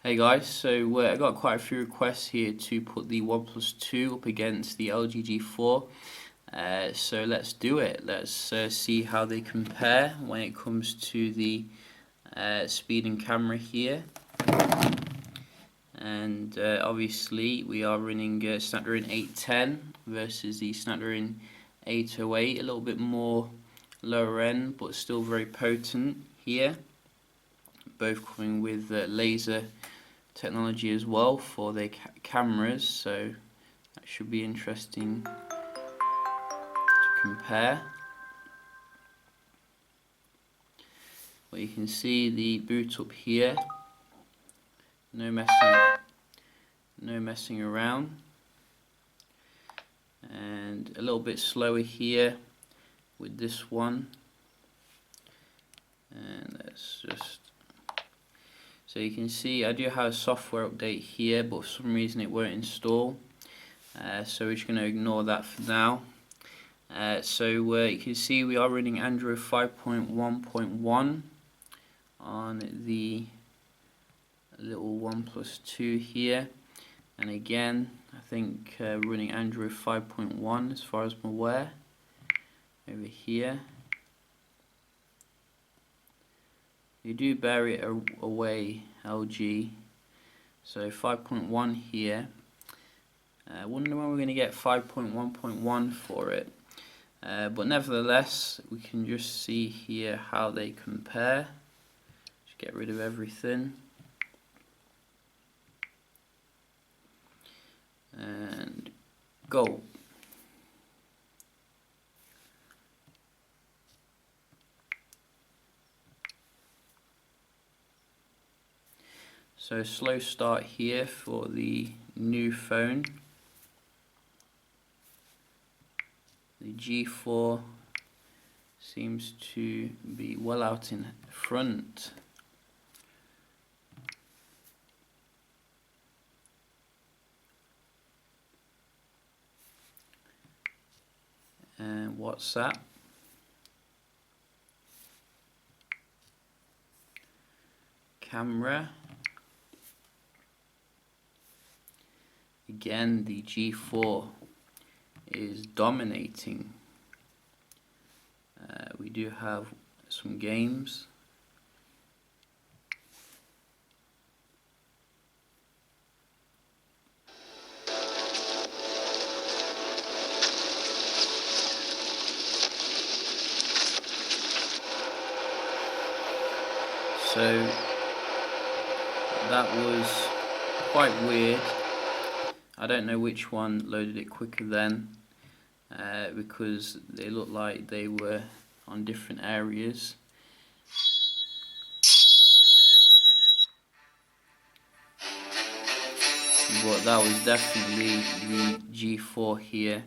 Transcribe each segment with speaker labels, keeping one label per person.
Speaker 1: Hey guys, so I got quite a few requests here to put the OnePlus 2 up against the LG G4. So let's do it. Let's see how they compare when it comes to the speed and camera here. And obviously we are running Snapdragon 810 versus the Snapdragon 808, a little bit more lower end but still very potent here. Both coming with laser technology as well for their cameras, so that should be interesting to compare. Well, you can see the boot up here, no messing around, and a little bit slower here with this one. And let's just, so you can see I do have a software update here, but for some reason it won't install, so we're just going to ignore that for now. So you can see we are running Android 5.1.1 on the little OnePlus 2 here, and again I think running Android 5.1 as far as I'm aware over here. You do bear it away, LG. So 5.1 here. I wonder when we're going to get 5.1.1 for it. But nevertheless, we can just see here how they compare. Just get rid of everything. And go. So slow start here for the new phone. The G4 seems to be well out in front. And WhatsApp. Camera. Again, the G4 is dominating. We do have some games. So that was quite weird. I don't know which one loaded it quicker then, because they looked like they were on different areas. But that was definitely the G4 here,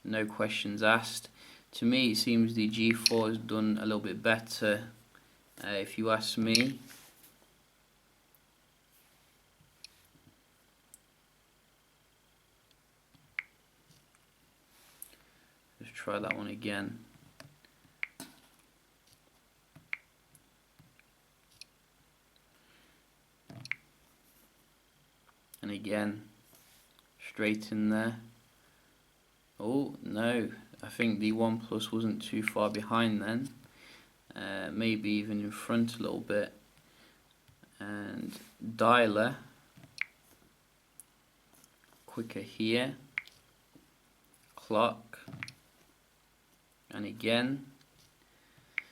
Speaker 1: no questions asked. To me it seems the G4 has done a little bit better, if you ask me. Let's try that one again. And again, straight in there. Oh no, I think the OnePlus wasn't too far behind then. Maybe even in front a little bit. And dialer, quicker here. Clock. And again.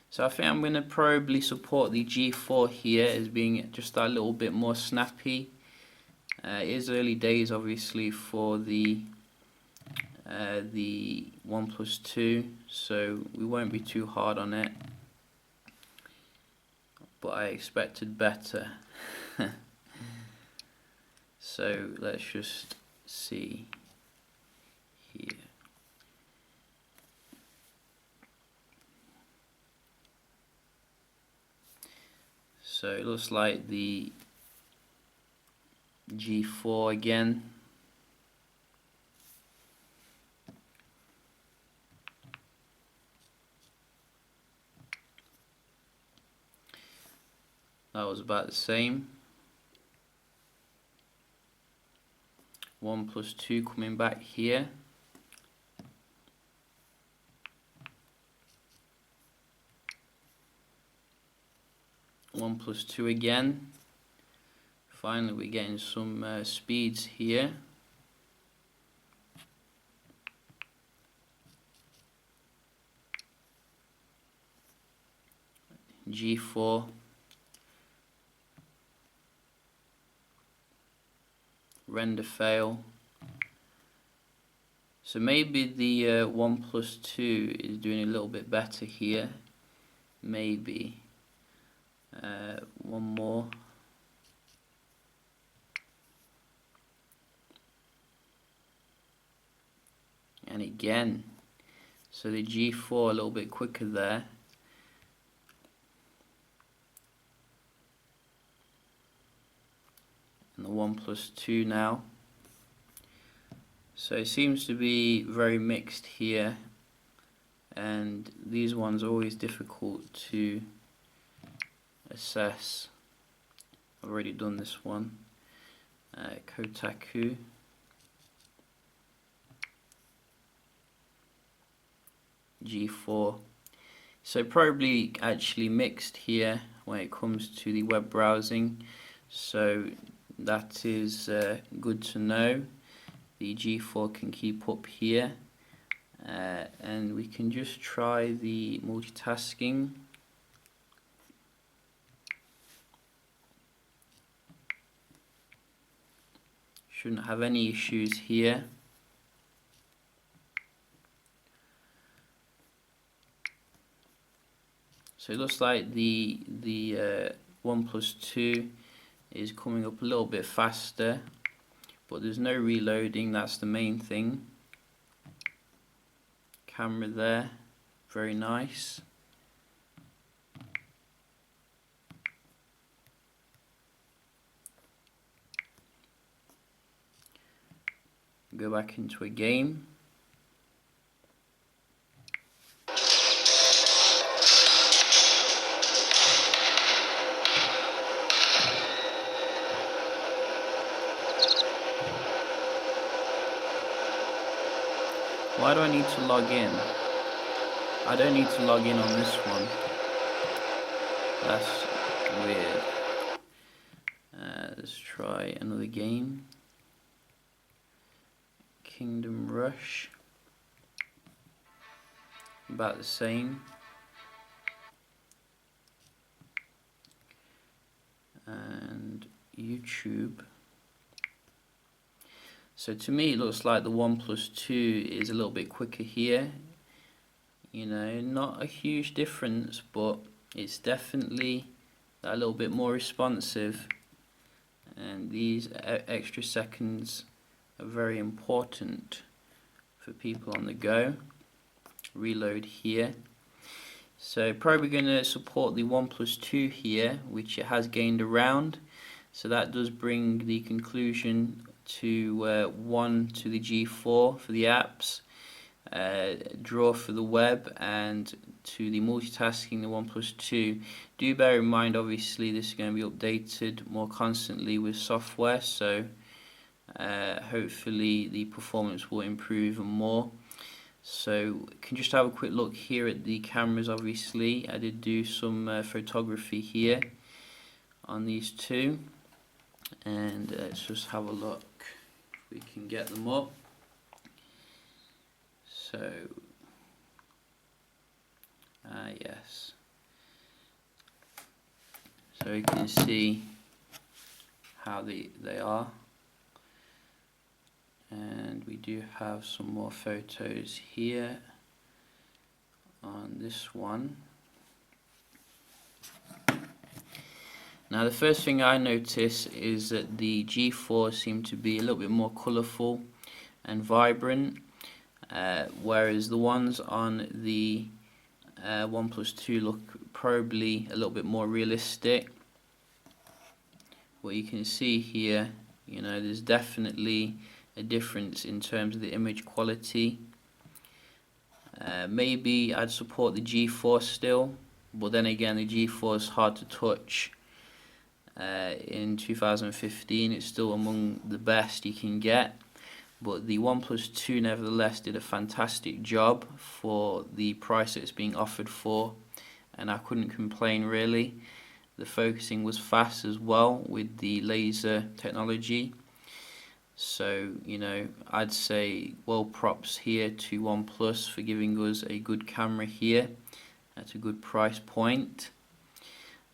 Speaker 1: So I think I'm going to probably support the G4 here as being just a little bit more snappy. It is early days obviously for the OnePlus 2, so we won't be too hard on it, but I expected better. So let's just see here. So it looks like the G4 again. That was about the same. OnePlus 2 coming back here. OnePlus 2 again. Finally we're getting some speeds here. G4. Render fail. So maybe the OnePlus 2 is doing a little bit better here. Maybe. One more. And again. So the G4 a little bit quicker there. And the OnePlus 2 now. So it seems to be very mixed here, and these ones are always difficult to assess. I've already done this one. Kotaku. G4. So probably actually mixed here when it comes to the web browsing. So that is good to know. The G4 can keep up here, and we can just try the multitasking. Shouldn't have any issues here. So it looks like the OnePlus 2 is coming up a little bit faster, but there's no reloading, that's the main thing. Camera there, very nice. Go back into a game. Why do I need to log in? I don't need to log in on this one. That's weird. Let's try another game. Kingdom Rush. About the same. And YouTube. So to me it looks like the OnePlus 2 is a little bit quicker here. You know, not a huge difference, but it's definitely a little bit more responsive. And these extra seconds are very important for people on the go. Reload here. So probably going to support the OnePlus 2 here, which it has gained around. So that does bring the conclusion to 1 to the G4 for the apps, draw for the web, and to the multitasking, the OnePlus 2. Do bear in mind, obviously, this is going to be updated more constantly with software, so hopefully the performance will improve even more. So you can just have a quick look here at the cameras. Obviously I did do some photography here on these two, and let's just have a look if we can get them up. So yes, so you can see how they are. And we do have some more photos here on this one. Now the first thing I notice is that the G4 seem to be a little bit more colourful and vibrant, whereas the ones on the OnePlus 2 look probably a little bit more realistic. What you can see here, you know, there's definitely a difference in terms of the image quality. Maybe I'd support the G4 still, but then again the G4 is hard to touch. In 2015 it's still among the best you can get, but the OnePlus 2 nevertheless did a fantastic job for the price it's being offered for, and I couldn't complain really. The focusing was fast as well with the laser technology. So, I'd say well props here to OnePlus for giving us a good camera here at a good price point.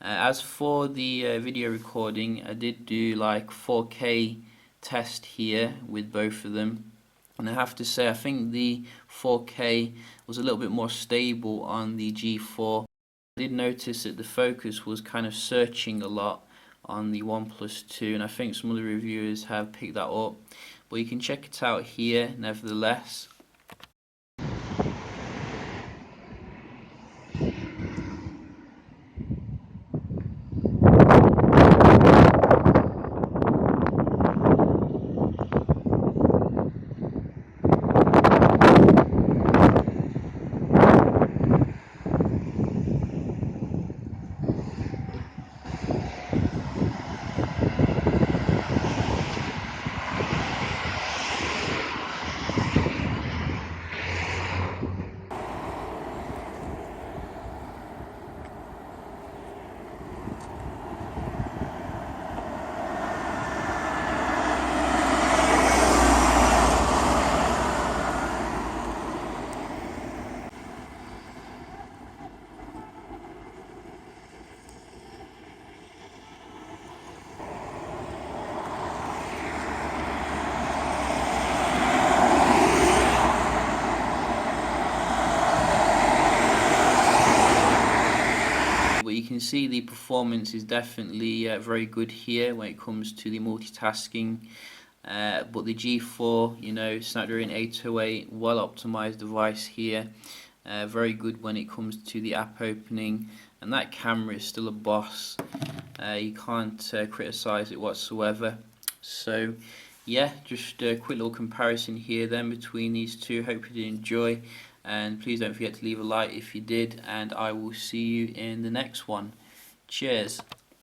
Speaker 1: As for the video recording, I did do like 4K test here with both of them, and I have to say I think the 4K was a little bit more stable on the G4. I did notice that the focus was kind of searching a lot on the OnePlus 2, and I think some other reviewers have picked that up, but you can check it out here nevertheless. But you can see the performance is definitely very good here when it comes to the multitasking. But the G4, Snapdragon 808, well optimized device here. Very good when it comes to the app opening, and that camera is still a boss. You can't criticize it whatsoever. So yeah, just a quick little comparison here then between these two. Hope you did enjoy, and please don't forget to leave a like if you did, and I will see you in the next one. Cheers.